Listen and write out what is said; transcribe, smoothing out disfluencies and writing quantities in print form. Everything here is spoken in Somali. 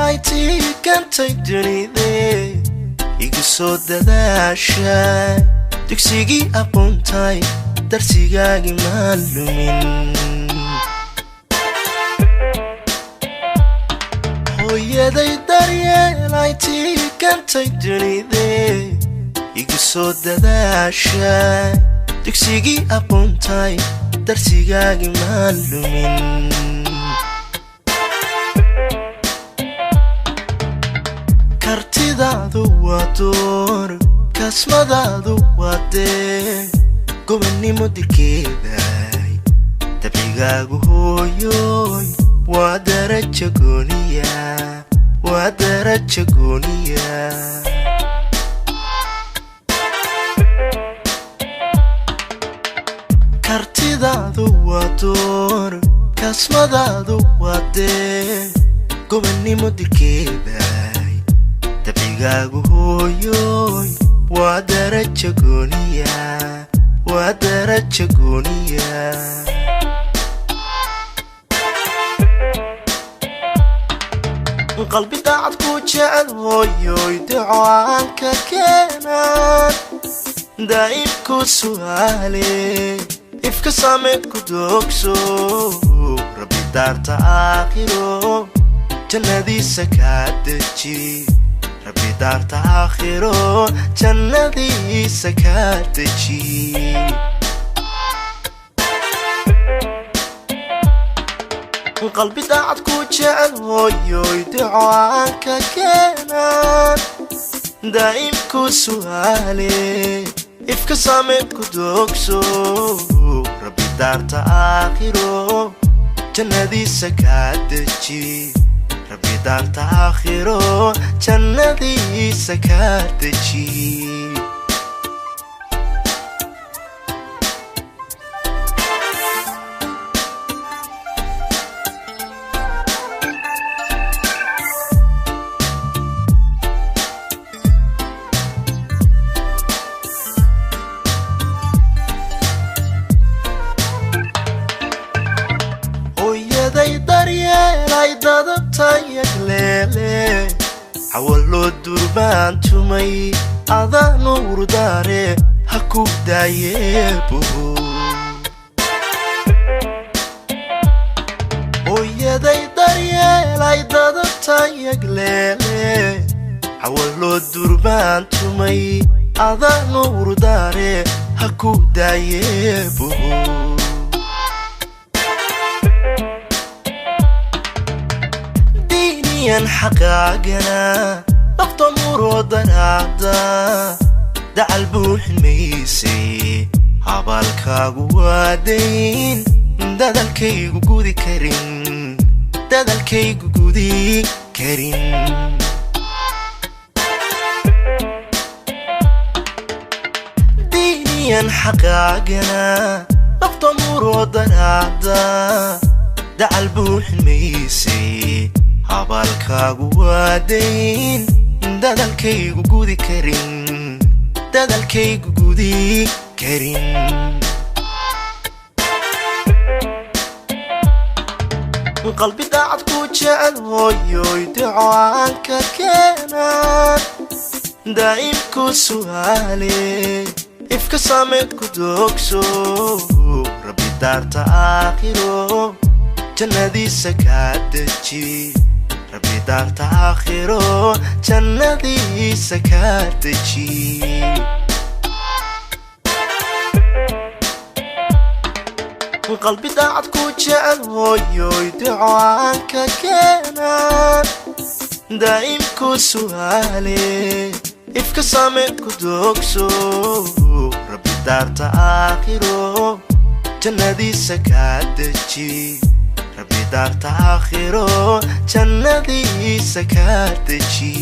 yeelaytii kantay dunidee igu soo dadaashay dugsigii aqoontay darsigaagii maan lumin hooyaday daryeelaytii kantay dunidee igu soo dadaashay dugsigii aqoontay darsigaagii maan lumin kartidaadu waa door kasmadaadu waa dee gobonnimo dirkeeday dabcigaagu hooyoy waa darajo gooniya waa darajo gooniya kartidaadu waa door kasmadaadu waa dee gobonnimo dirkeeday dabcigaagu hooyoy waa darajo gooniya waa darajo gooniya qalbi daacad ku jecel hooyoy duco aan ka keenan daa'imku su'aale ifka sameed ku doogso rabbi daarta aakhiro jannadiisa kaa deji rabbi daarta aakhiro jannadiisa kaa deji qalbi daacad ku jecel hooyoy duco aan ka keenan daa'imku su'aale ifka sameed ku doogso rabbi daarta aakhiro jannadiisa kaa deji rabbi daarta aakhiro jannadiisa kaa deji daryeelay dadabtay yagleele xawaloo durbaan tumay adaan urdaare ha ku daayeebo hooyaday daryeelay dadabtay yagleele xawaloo durbaan tumay adaan urdaare ha ku daayeebo حقاقنا نقطة مرودنا دع البوح الميسي عبالكاقو وادين دادا الكيقو قودي كريم دادا الكيقو قودي كريم دينيا حقاقنا نقطة مرودنا دع البوح الميسي عبالكاقو وادين دادا الكيقو قودي كريم دادا الكيقو قودي كريم قلبي daacad ku jecel hooyoy duco aan ka keenan daa'imku su'aale ifka sameed ku doogso rabbi daarta aakhiro jannadiisa kaa deji rabbi daarta aakhiro jannadiisa kaa deji qalbi daacad ku jecel hooyoy duco aan ka keenan daa'imku su'aale ifka sameed ku doogso rabbi daarta aakhiro jannadiisa kaa deji rabbi daarta aakhiro jannadiisa kaa deji